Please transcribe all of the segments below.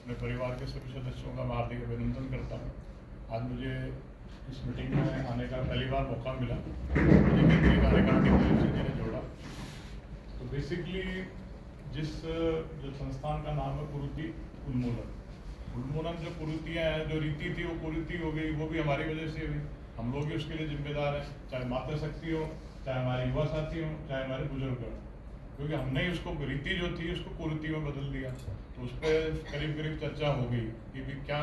अपने परिवार के सभी सदस्यों का मैं हार्दिक अभिनंदन करता हूँ। आज मुझे इस मीटिंग में आने का पहली बार मौका मिला, मुझे केंद्रीय कार्यकारिणी की तरफ से जिन्हें जोड़ा। तो बेसिकली जो संस्थान का नाम है कुरीति उन्मूलन, जो कुरीतियाँ हैं, जो रीति थी वो कुरीति हो गई, वो भी हमारी वजह से हुई। हम लोग ही उसके लिए जिम्मेदार हैं, चाहे मातृशक्ति हो, चाहे हमारे युवा साथी हो, चाहे हमारे बुजुर्ग हो, क्योंकि हमने ही उसको रीति जो थी उसको कुरीति में बदल दिया। तो उस पर करीब चर्चा हो गई कि भी क्या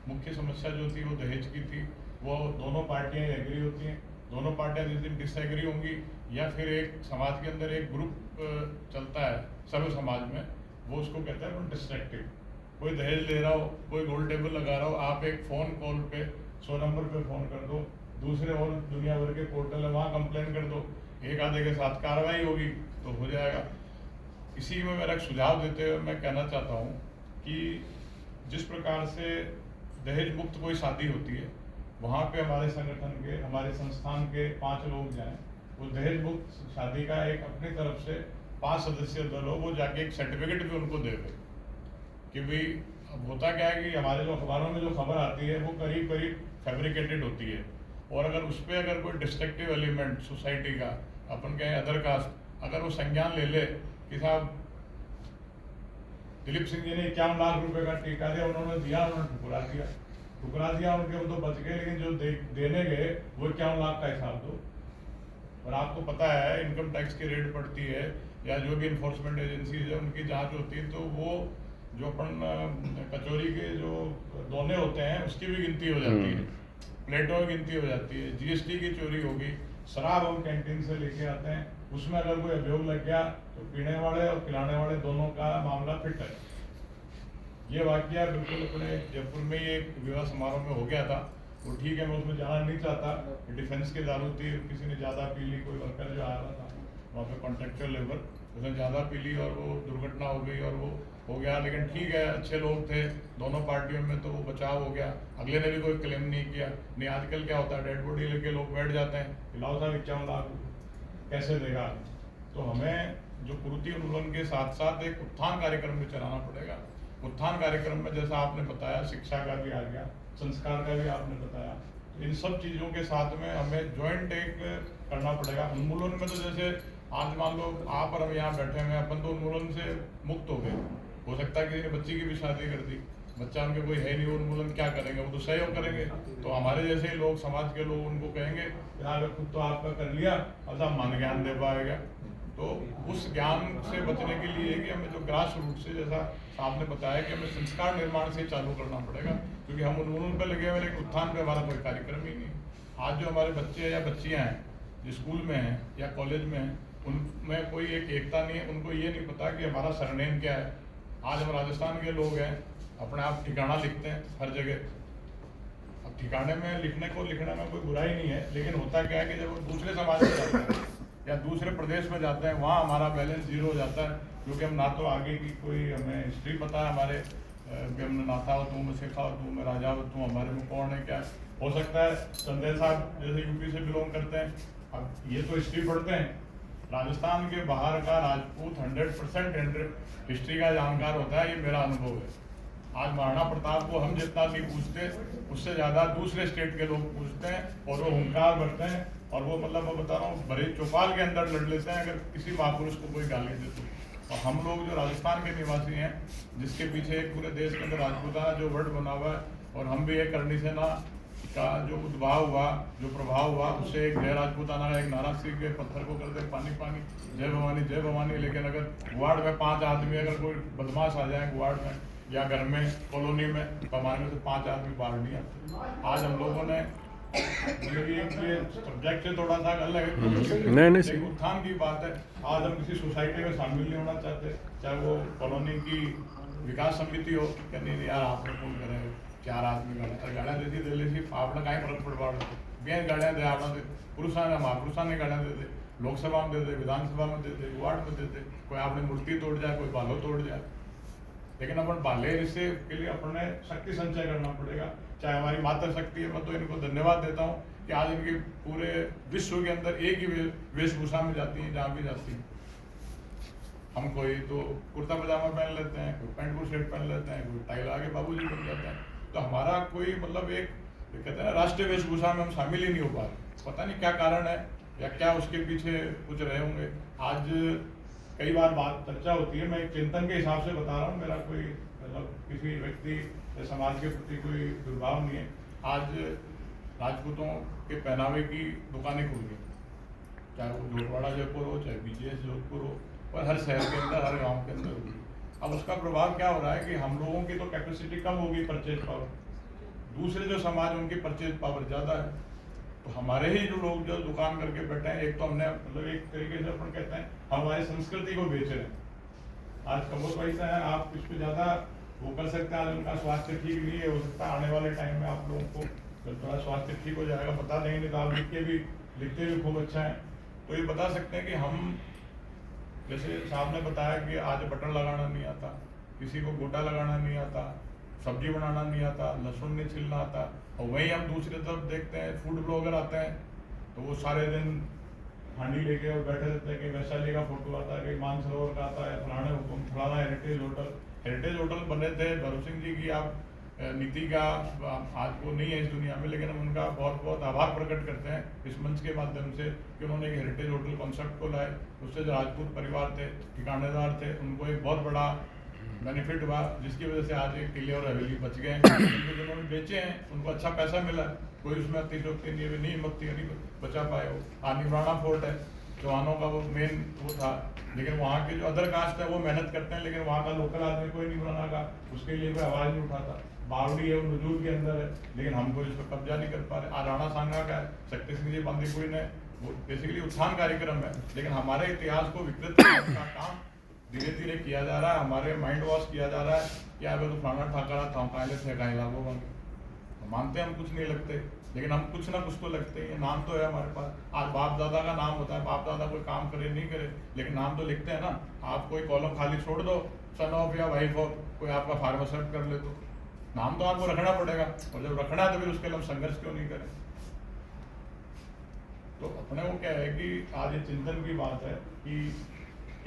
मुख्य समस्या जो थी वो दहेज की थी। वो दोनों पार्टियां एग्री होती हैं, दोनों पार्टियां जिस दिन डिसएग्री होंगी या फिर एक समाज के अंदर एक ग्रुप चलता है सर्व समाज में, वो उसको कहता है डिस्ट्रक्टिव। कोई दहेज ले रहा हो, कोई गोल्ड टेबल लगा रहा हो, आप एक फ़ोन कॉल पे 100 नंबर पे फ़ोन कर दो, दूसरे और दुनिया भर के पोर्टल है वहाँ कंप्लेन कर दो, एक आधे के साथ कार्रवाई होगी तो हो जाएगा। इसी में मेरा एक सुझाव देते हुए मैं कहना चाहता हूँ कि जिस प्रकार से दहेज मुक्त कोई शादी होती है, वहाँ पे हमारे संगठन के, हमारे संस्थान के 5 लोग जाएं, वो दहेज मुक्त शादी का एक अपनी तरफ से 5 सदस्यीय दल हो, वो जाके एक सर्टिफिकेट भी उनको दे दे कि भाई अब होता क्या है कि हमारे जो अखबारों में जो खबर आती है वो करीब फैब्रिकेटेड होती है, और अगर उस पर अगर कोई डिस्ट्रक्टिव एलिमेंट सोसाइटी का, अपन कहें अदर कास्ट, अगर वो संज्ञान ले ले कि साहब दिलीप सिंह जी ने 51 लाख रुपए का टीका दिया, उन्होंने दिया, उन्होंने ठुकरा दिया उनके, वो तो बच गए, लेकिन जो देने गए वो 51 लाख का हिसाब दो। और आपको पता है इनकम टैक्स की रेड पड़ती है या जो भी इन्फोर्समेंट एजेंसीज है उनकी जांच होती है, तो वो जो अपन कचौरी के जो दोने होते हैं उसकी भी गिनती हो जाती है, प्लेटों की गिनती हो जाती है, जीएसटी की चोरी होगी, शराब हम कैंटीन से लेके आते हैं, उसमें अगर कोई अभियोग लग गया तो पीने वाले और खिलाने वाले दोनों का मामला फिट है। ये वाकया बिल्कुल अपने जयपुर में ही एक विवाह समारोह में हो गया था। वो ठीक है, मैं उसमें जाना नहीं चाहता, डिफेंस की दारू थी, किसी ने ज़्यादा पी ली, कोई वर्कर जो आ रहा था वहाँ पे कॉन्ट्रेक्चुअल लेबर, उसने ज़्यादा पी ली और वो दुर्घटना हो गई और वो हो गया। लेकिन ठीक है, अच्छे लोग थे दोनों पार्टियों में, तो वो बचाव हो गया, अगले ने भी कोई क्लेम नहीं किया। नहीं आजकल क्या होता है, डेड बॉडी लेके लोग बैठ जाते हैं, लाओ साहब 51 लाख कैसे देगा। तो हमें जो कुरीति उन्मूलन के साथ साथ एक उत्थान कार्यक्रम भी चलाना पड़ेगा। उत्थान कार्यक्रम में जैसा आपने बताया शिक्षा का भी आ गया, संस्कार का भी आपने बताया, इन सब चीज़ों के साथ में हमें ज्वाइंट एक करना पड़ेगा। उन्मूलन में तो जैसे आज मान लो आप और हम यहाँ बैठे हुए, अपन तो उन्मूलन से मुक्त हो गए, हो सकता है किसी ने बच्ची की भी शादी कर दी, बच्चा उनके कोई है नहीं, वो उन्मूलन क्या करेंगे, वो तो सहयोग करेंगे। तो हमारे जैसे ही लोग, समाज के लोग उनको कहेंगे यार खुद तो आपका कर लिया, अब आप मन ज्ञान दे पाएगा। तो उस ज्ञान से बचने के लिए कि हमें जो ग्रास रूट से, जैसा आपने बताया कि हमें संस्कार निर्माण से चालू करना पड़ेगा, क्योंकि हम उन्मूलन पर लगे हुए लेकिन उत्थान पे हमारा कोई कार्यक्रम ही नहीं। आज जो हमारे बच्चे या बच्चियाँ हैं जो स्कूल में हैं या कॉलेज में हैं, उनमें कोई एक एकता नहीं है, उनको ये नहीं पता कि हमारा सरनेम क्या है। आज हम राजस्थान के लोग हैं, अपने आप ठिकाना लिखते हैं हर जगह। अब ठिकाने में लिखने में कोई बुराई नहीं है, लेकिन होता क्या है कि जब हम दूसरे समाज में जाते हैं या दूसरे प्रदेश में जाते हैं, वहाँ हमारा बैलेंस 0 हो जाता है, क्योंकि हम ना तो आगे की कोई हमें हिस्ट्री पता है हमारे कि हमने नाता हो, तुम सीखा हो, तुम राजा हो, तुम हमारे में कौन है क्या है। हो सकता है संदेश साहब जैसे यूपी से बिलोंग करते हैं, अब ये तो हिस्ट्री पढ़ते हैं, राजस्थान के बाहर का राजपूत 100% हिस्ट्री का जानकार होता है, ये मेरा अनुभव है। आज महाराणा प्रताप को हम जितना नहीं पूछते, उससे ज़्यादा दूसरे स्टेट के लोग पूछते हैं और वो हुंकार भरते हैं, और वो मतलब मैं बता रहा हूँ बड़े चौपाल के अंदर लड़ लेते हैं अगर किसी महापुरुष को कोई गाली दे तो। और हम लोग जो राजस्थान के निवासी हैं, जिसके पीछे एक पूरे देश के अंदर राजपूताना जो वर्ड बना हुआ है, और हम भी एक करनी सेना का जो उद्भाव हुआ, जो प्रभाव हुआ, उससे एक जय राजपूताना का एक नारा सीख के पत्थर को कर दे पानी पानी, जय भवानी जय भवानी। लेकिन अगर वार्ड में 5 आदमी, अगर कोई बदमाश आ जाए वार्ड में या घर में कॉलोनी में, तो हमारे में से 5 आदमी बाहर नहीं आते। आज हम लोगों ने ये सब्जेक्ट से थोड़ा सा अलग है, नहीं उत्थान की बात है। आज हम किसी सोसाइटी में शामिल नहीं होना चाहते, चाहे वो कॉलोनी की विकास समिति हो, क्या नहीं यार आप लोग कौन करेंगे, 4 आदमी गाड़ियाँ देती दे ली, आपने कहीं फर्क पड़ पा बेन गाड़ियाँ दे, आपने पुरुषा ने महापुरुषा ने गाड़ियाँ दे दे, लोकसभा में दे दे, विधानसभा में दे दे, वार्ड में दे दे, कोई आपने मूर्ति तोड़ जाए, कोई बालो तोड़ जाए। लेकिन अपन बाल्य रिश्ते के लिए अपने शक्ति संचय करना पड़ेगा, चाहे हमारी मातृ शक्ति है। मैं तो इनको धन्यवाद देता हूँ कि आज इनके पूरे विश्व के अंदर एक ही वेशभूषा में जाती है जहाँ भी जाती है। हम कोई तो कुर्ता पजामा पहन लेते हैं, कोई पैंट को शर्ट पहन लेते हैं, कोई टाई लगा के बाबूजी बन जाते हैं। तो हमारा कोई मतलब एक कहते हैं ना राष्ट्रीय वेशभूषा में हम शामिल ही नहीं हो पा रहे। पता नहीं क्या कारण है या क्या उसके पीछे कुछ रहे होंगे। आज कई बार बात चर्चा होती है, मैं एक चिंतन के हिसाब से बता रहा हूँ, मेरा कोई मतलब किसी व्यक्ति या समाज के प्रति कोई दुर्भाव नहीं है। आज राजपूतों के पहनावे की दुकानें खुल गई, चाहे वो जोटवाड़ा जयपुर हो, चाहे BGS जोधपुर हो, और हर शहर के अंदर, हर गांव के अंदर होगी। अब उसका प्रभाव क्या हो रहा है कि हम लोगों की तो कैपेसिटी कम होगी, परचेज पावर, दूसरे जो समाज उनकी परचेज पावर ज़्यादा है। तो हमारे ही जो लोग जो दुकान करके बैठे हैं, एक तो हमने मतलब एक तरीके से अपन कहते हैं हमारी संस्कृति को बेच रहे हैं। आज कबूत भाई से हैं, आप इस पर ज़्यादा वो कर सकते हैं। आज उनका स्वास्थ्य ठीक नहीं है, हो सकता है आने वाले टाइम में आप लोगों को जब थोड़ा स्वास्थ्य ठीक हो जाएगा बता देंगे, नहीं तो आप लिखते भी खूब अच्छा है। तो ये बता सकते हैं कि हम, जैसे साहब ने बताया कि आज बटन लगाना नहीं आता, किसी को गोटा लगाना नहीं आता, सब्जी बनाना नहीं आता, लहसुन नहीं छिलना आता। और वहीं हम दूसरी तरफ देखते हैं फूड ब्लॉगर आते हैं, तो वो सारे दिन हांडी लेके और बैठे रहते हैं कि वैशाली का फोटो आता है, कहीं मानसरोवर का आता है, फलाना हेरिटेज होटल बने थे भैरव सिंह जी की आप नीति का आज वो नहीं है इस दुनिया में, लेकिन हम उनका बहुत बहुत आभार प्रकट करते हैं इस मंच के माध्यम से कि उन्होंने एक हेरिटेज होटल कॉन्सेप्ट को लाए। उससे जो राजपूत परिवार थे, ठिकानेदार थे, उनको एक बहुत बड़ा बेनिफिट हुआ, जिसकी वजह से आज एक किले और हवेली बच गए हैं। जिन्होंने बेचे हैं उनको अच्छा पैसा मिला, कोई उसमें अतिशोक्ति नहीं हिम्मत नहीं बचा पाए। वो निमराना फोर्ट है, चौहानों का वो मेन वो था, लेकिन वहाँ के जो अदर कास्ट है वो मेहनत करते हैं, लेकिन वहाँ का लोकल आदमी कोई निमराना का उसके लिए कोई आवाज़ नहीं उठाता। बावड़ी है वो नजूर के अंदर है, लेकिन हम कोई इस पर कब्जा नहीं कर पा रहे। आज राणा सांगा का है, शक्ति सिंह जी बांदीकुई ने, वो बेसिकली उत्थान कार्यक्रम है, लेकिन हमारे इतिहास को विकृत करने का काम धीरे धीरे किया जा रहा है। हमारे माइंड वॉश किया जा रहा है कि अगर तो फलाना ठाकरा था कायले थे कहीं लागू बन, मानते हम कुछ नहीं लगते, लेकिन हम कुछ ना कुछ तो लगते हैं। नाम तो है हमारे पास, आज बाप दादा का नाम होता है, बाप दादा कोई काम करे नहीं करे, लेकिन नाम तो लिखते हैं ना। आप कोई कॉलम खाली छोड़ दो, सन ऑफ या वाइफ ऑफ, कोई आपका फार्मासिस्ट कर ले, तो नाम तो आपको रखना पड़ेगा, और जब रखना है तो फिर उसके लिए हम संघर्ष क्यों नहीं करें। तो अपने को क्या है कि आज ये चिंतन की बात है कि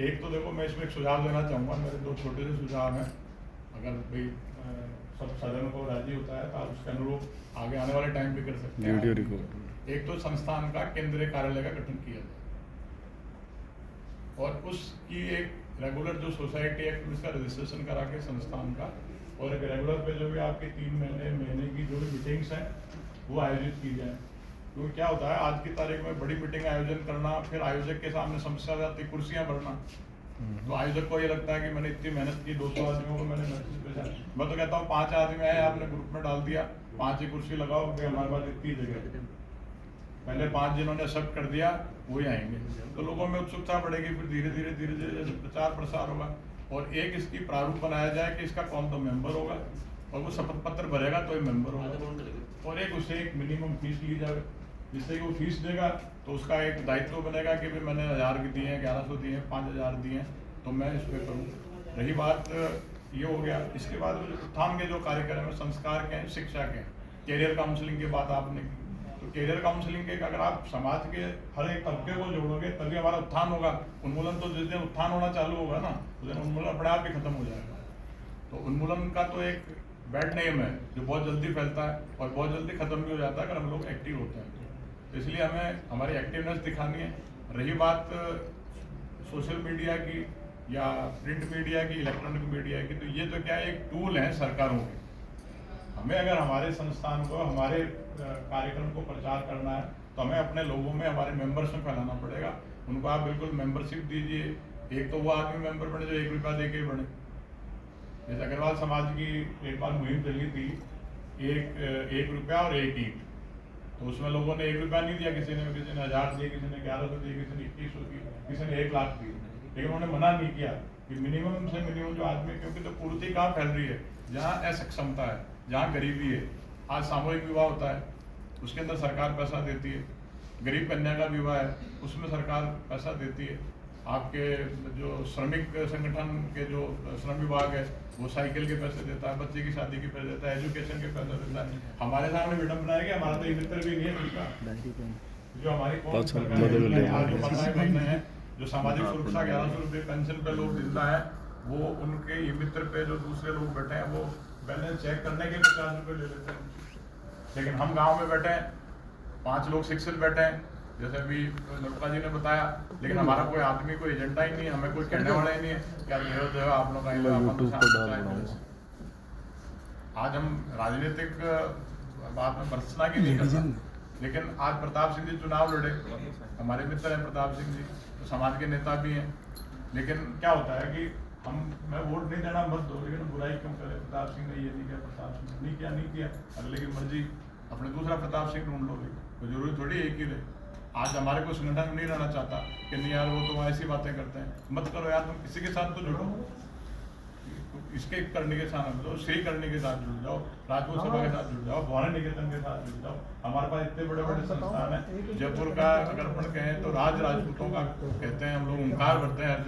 एक तो देखो, मैं इसमें एक सुझाव देना चाहूँगा, मेरे दो छोटे से सुझाव हैं, अगर भाई सब सदन को राजी होता है तो आप उसके अनुरूप आगे आने वाले टाइम भी कर सकते हैं। एक तो संस्थान का केंद्रीय कार्यालय का गठन किया जाए, और उसकी एक रेगुलर जो सोसाइटी एक्ट उसका रजिस्ट्रेशन करा के संस्थान का, और एक रेगुलर पे जो भी आपकी 3 महीने की जो भी मीटिंग्स हैं वो आयोजित की जाए। क्योंकि क्या होता है आज की तारीख में बड़ी मीटिंग आयोजन करना, फिर आयोजक के सामने समस्या जाती है कुर्सियाँ भरना। तो आयोजक को ये लगता है कि मैंने इतनी मेहनत की, 200 आदमियों को मैंने मैसेज भेजा। मैं तो कहता हूँ 5 आदमी आए, आपने ग्रुप में डाल दिया, 5 ही कुर्सी लगाओ कि हमारे पास इतनी जगह। पहले 5 जिन्होंने एक्सेप्ट कर दिया वही आएंगे, तो लोगों में उत्सुकता बढ़ेगी, फिर धीरे धीरे प्रचार प्रसार होगा। और एक इसकी प्रारूप बनाया जाए कि इसका कौन तो मेंबर होगा, और वो शपथ पत्र भरेगा तो ही मेंबर होगा, और एक उससे एक मिनिमम फीस ली जाए, जिससे कि वो फीस देगा तो उसका एक दायित्व बनेगा कि भाई मैंने 1000 की दिए हैं, 1100 दिए हैं, 5000 दिए हैं, तो मैं इस पर करूँ। रही बात ये हो गया, इसके बाद उत्थान के जो कार्यक्रम है, संस्कार के हैं, शिक्षा के हैं, कैरियर काउंसलिंग की बात आपने की, तो कैरियर काउंसलिंग के अगर आप समाज के हर एक तबके को जोड़ोगे तभी हमारा उत्थान होगा। उन्मूलन तो जिस दिन उत्थान होना चालू होगा ना, उस दिन उन्मूलन अपने आप ही खत्म हो जाएगा। तो उन्मूलन का तो एक बैड नेम है जो बहुत जल्दी फैलता है और बहुत जल्दी खत्म भी हो जाता है अगर हम लोग एक्टिव होते हैं। तो इसलिए हमें हमारी एक्टिवनेस दिखानी है। रही बात सोशल मीडिया की या प्रिंट मीडिया की, इलेक्ट्रॉनिक मीडिया की, तो ये तो क्या एक टूल है सरकारों के। हमें अगर हमारे संस्थान को, हमारे कार्यक्रम को प्रचार करना है तो हमें अपने लोगों में, हमारे मेंबर्स में फैलाना पड़ेगा। उनको आप बिल्कुल मेंबरशिप दीजिए। एक तो वो आदमी मेंबर बने जो 1 रुपया दे के बने। जैसे अग्रवाल समाज की एक बार मुहिम चली थी, 1 रुपया और 1 ईंट, तो उसमें लोगों ने 1 रुपया नहीं दिया, किसी ने 1000 दिए, किसी ने 1100 दिए, किसी ने 2100 दिए, किसी ने 1 लाख दिए। लेकिन उन्होंने मना नहीं किया कि मिनिमम से मिनिमम जो आदमी, क्योंकि तो पूर्ति कहाँ फैल रही है, जहाँ असक्षमता है, जहाँ गरीबी है। आज सामूहिक विवाह होता है, उसके अंदर सरकार पैसा देती है। गरीब कन्या का विवाह है, उसमें सरकार पैसा देती है। आपके जो श्रमिक संगठन के जो श्रम विभाग है वो साइकिल के पैसे देता है, बच्चे की शादी के पैसे देता है, एजुकेशन के पैसे देता है। हमारे सामने विडम्बना है कि हमारा तो मित्र भी नहीं है उसका, जो हमारी कौन सरकार है, आज जो 15 महीने हैं जो सामाजिक सुरक्षा 1100 रुपये पेंशन पे लोग जिंदा है, वो उनके ये मित्र पे जो दूसरे लोग बैठे हैं वो बैलेंस चेक करने के 50 रुपये ले लेते हैं। लेकिन हम गांव में बैठे हैं, 5 लोग शिक्षित बैठे हैं, जैसे अभी नोटका जी ने बताया, लेकिन हमारा कोई आदमी कोई एजेंडा ही नहीं है, हमें कोई कहने वाला ही नहीं है क्या देव आप लोग आएंगे। आज हम राजनीतिक बात में भर्त्सना की नहीं करना, लेकिन आज प्रताप सिंह जी चुनाव लड़े, हमारे मित्र हैं प्रताप सिंह जी, तो समाज के नेता भी हैं, लेकिन क्या होता है कि मैं वोट नहीं देना मत दो, लेकिन बुराई क्यों करे, प्रताप सिंह ने ये नहीं किया, प्रताप सिंह ने नहीं किया, अगले की मर्जी, अपने दूसरा प्रताप सिंह ढूंढ लो, कोई जरूरी थोड़ी एक ही रहे। आज हमारे को संगठन नहीं रहना चाहता कि नहीं यार वो तो ऐसी बातें करते हैं, मत करो यार, तुम किसी के साथ तो जुड़ो, इसके करने के साथ जुड़ जाओ, श्री करने के साथ जुड़ जाओ, राजपूत सभा के साथ जुड़ जाओ, भवानी निकेतन के साथ जुड़ जाओ। हमारे पास इतने बड़े बड़े संस्थान हैं, जयपुर का अगर अपन कहें तो राजपूतों का कहते हैं हम लोग, ओंकार भरते हैं हर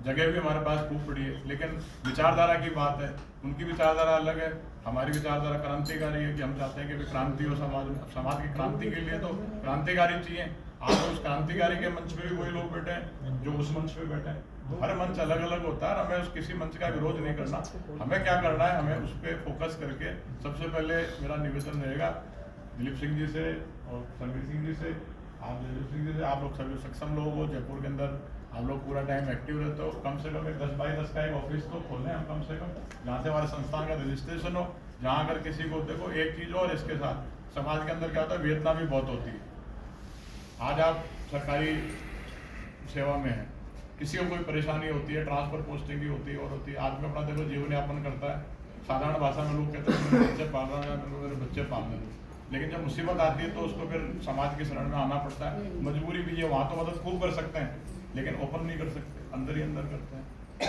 जगह भी हमारे पास खूब पड़ी है, लेकिन विचारधारा की बात है, उनकी विचारधारा अलग है, हमारी विचारधारा क्रांतिकारी है कि हम चाहते हैं कि क्रांति हो समाज की क्रांति के लिए तो क्रांतिकारी चाहिए। आज उस क्रांतिकारी के मंच पे भी वही लोग बैठे हैं जो उस मंच पे बैठे हैं, हर मंच अलग अलग होता है, हमें उस किसी मंच का विरोध नहीं करना, हमें क्या करना है, हमें उस पर फोकस करके सबसे पहले मेरा निवेदन रहेगा दिलीप सिंह जी से और संवीर सिंह जी से, दिलीप सिंह जी से आप लोग सभी सक्षम लोग हो, जयपुर के अंदर आप लोग पूरा टाइम एक्टिव रहते हो, कम से कम एक 10 बाई 10 का एक ऑफिस तो खोलें हम कम से कम, जहाँ से हमारे संस्थान का रजिस्ट्रेशन हो, जहाँ अगर किसी को देखो एक चीज़ और इसके साथ समाज के अंदर क्या होता है, वेदना भी बहुत होती है। आज आप सरकारी सेवा में हैं, किसी को कोई परेशानी होती है, ट्रांसफर पोस्टिंग भी होती है और होती है, आदमी अपना देखो जीवन यापन करता है, साधारण भाषा में लोग कहते हैं मेरे बच्चे पाल रहा है, मेरे बच्चे पालने दो, लेकिन जब मुसीबत आती है तो उसको फिर समाज की शरण में आना पड़ता है, मजबूरी भी है, वहाँ तो मदद खूब कर सकते हैं लेकिन ओपन नहीं कर सकते, अंदर ही अंदर करते हैं।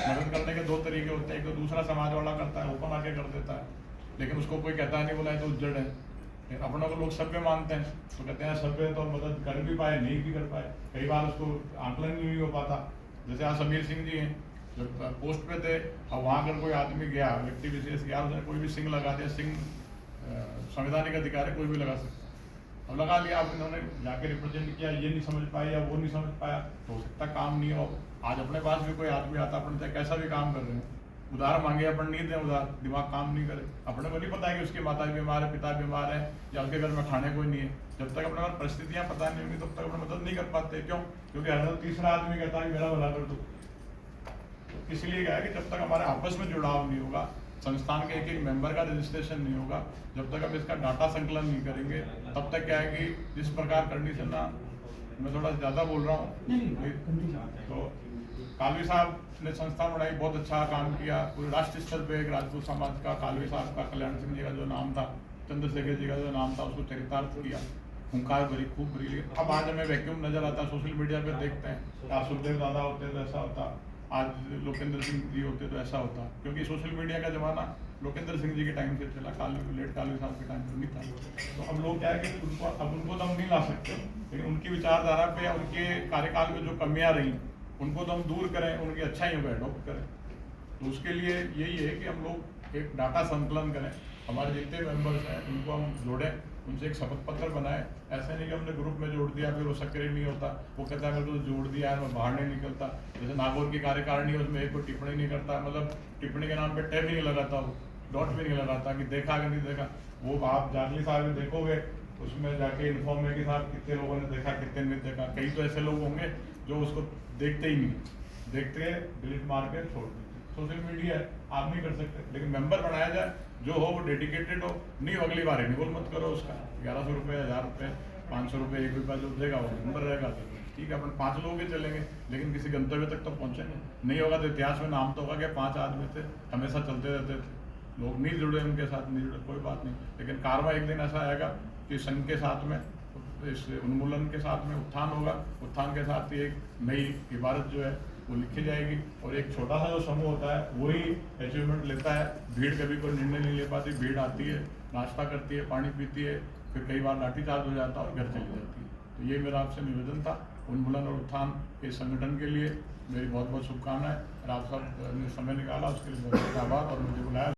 मदद करने के 2 तरीके होते हैं, एक तो दूसरा समाज वाला करता है, ओपन आके कर देता है, लेकिन उसको कोई कहता नहीं, बोला है तो उज्जड़ है, अपनों को लोग सभ्य मानते हैं तो कहते हैं सभ्य तो मदद कर भी पाए नहीं भी कर पाए, कई बार उसको आंकलन नहीं हो पाता। जैसे आज समीर सिंह जी हैं जो पोस्ट पे थे, अब वहाँ अगर कोई आदमी गया, व्यक्ति विशेष गया, उसने कोई भी सिंह लगा दिया, सिंह संवैधानिक अधिकार है, कोई भी लगा सकता है, अब लगा लिया, अब इन्होंने जाके रिप्रेजेंट किया, ये नहीं समझ पाया या वो नहीं समझ पाया तो हो सकता काम नहीं हो। आज अपने पास भी कोई आदमी आता, अपन चाहे कैसा भी काम कर रहे हैं, उधार मांगे अपन नहीं दें उधार, दिमाग काम नहीं करे, अपने को नहीं पता है कि उसकी माता बीमार है, पिता बीमार है या उसके घर में खाने कोई नहीं है, जब तक अपने परिस्थितियाँ पता नहीं होंगी तब तक अपने मदद नहीं कर पाते। क्यों? क्योंकि हर तीसरा आदमी कहता है मेरा भला कर दो, इसलिए क्या है कि जब तक हमारे आपस में जुड़ाव नहीं होगा, संस्थान के एक एक मेंबर का रजिस्ट्रेशन नहीं होगा, जब तक हम इसका डाटा संकलन नहीं करेंगे, तब तक क्या है कि जिस प्रकार कंडीशन ना, मैं थोड़ा ज़्यादा बोल रहा हूँ, तो कालवी साहब ने संस्था बनाई, बहुत अच्छा काम किया, पूरे राष्ट्रीय स्तर पे एक राजपूत समाज का, कालवी साहब का, कल्याण सिंह जी का जो नाम था, चंद्रशेखर जी का जो नाम था, उसको चरितार्थ किया, हुंकार भरी, खूब भरी। अब आज हमें वैक्यूम नजर आता है, सोशल मीडिया पे देखते हैं, क्या सुखदेव दादा होते तो ऐसा होता, आज लोकेंद्र सिंह जी होते तो ऐसा होता, क्योंकि सोशल मीडिया का जमाना लोकेंद्र सिंह जी के टाइम से चला, लेट कालवी साहब के टाइम से नहीं था। तो अब लोग क्या है कि उनको तो हम नहीं ला सकते, लेकिन उनकी विचारधारा पे या उनके कार्यकाल में जो कमियां रही उनको तो हम दूर करें, उनकी अच्छाइयों को एडॉप्ट करें। तो उसके लिए यही है कि हम लोग एक डाटा संकलन करें, हमारे जितने मेंबर्स हैं उनको हम जोड़ें, उनसे एक शपथ पत्र बनाए। ऐसे नहीं कि हमने ग्रुप में जोड़ दिया फिर वो सक्रिय नहीं होता, वो कहता है मेरे को जोड़ दिया है मैं बाहर नहीं निकलता। जैसे नागौर की कार्यकारिणी है, उसमें एक कोई टिप्पणी नहीं करता, मतलब टिप्पणी के नाम पे टैग भी नहीं लगाता, वो डॉट भी नहीं लगाता कि देखा कि नहीं देखा। वो आप जागली साहब में देखोगे, उसमें जाके इन्फॉर्म है कि साहब कितने लोगों ने देखा कितने नहीं देखा। कई तो ऐसे लोग होंगे जो उसको देखते ही नहीं, देखते डिलीट मार के छोड़ देते। सोशल मीडिया है, आप नहीं कर सकते, लेकिन मेंबर बनाया जाए जो हो वो डेडिकेटेड हो। नहीं हो अगली बार रिन्यूअल मत करो उसका, 1100 रुपये, 1000 रुपये, 500 रुपये, 1 रुपया जो देगा वो मेंबर रहेगा। तो ठीक है, अपन 5 लोग ही चलेंगे, लेकिन किसी गंतव्य तक तो पहुँचेंगे। नहीं होगा तो इतिहास में नाम तो होगा कि 5 आदमी थे, हमेशा चलते रहते थे, लोग नहीं जुड़े, उनके साथ नहीं जुड़े, कोई बात नहीं। लेकिन कारवा एक दिन ऐसा आएगा कि संघ के साथ में, इस उन्मूलन के साथ में उत्थान होगा, उत्थान के साथ ही एक नई इबारत जो है वो लिखी जाएगी। और एक छोटा सा जो समूह होता है वही अचीवमेंट लेता है। भीड़ कभी कोई निर्णय नहीं ले पाती, भीड़ आती है, नाश्ता करती है, पानी पीती है, फिर कई बार लाठीचार्ज हो जाता है और घर चली जाती है। तो ये मेरा आपसे निवेदन था। उन्मूलन और उत्थान के संगठन के लिए मेरी बहुत बहुत शुभकामनाएं, और आप सब ने समय निकाला उसके लिए बहुत बहुत आभार और मुझे बुलाया।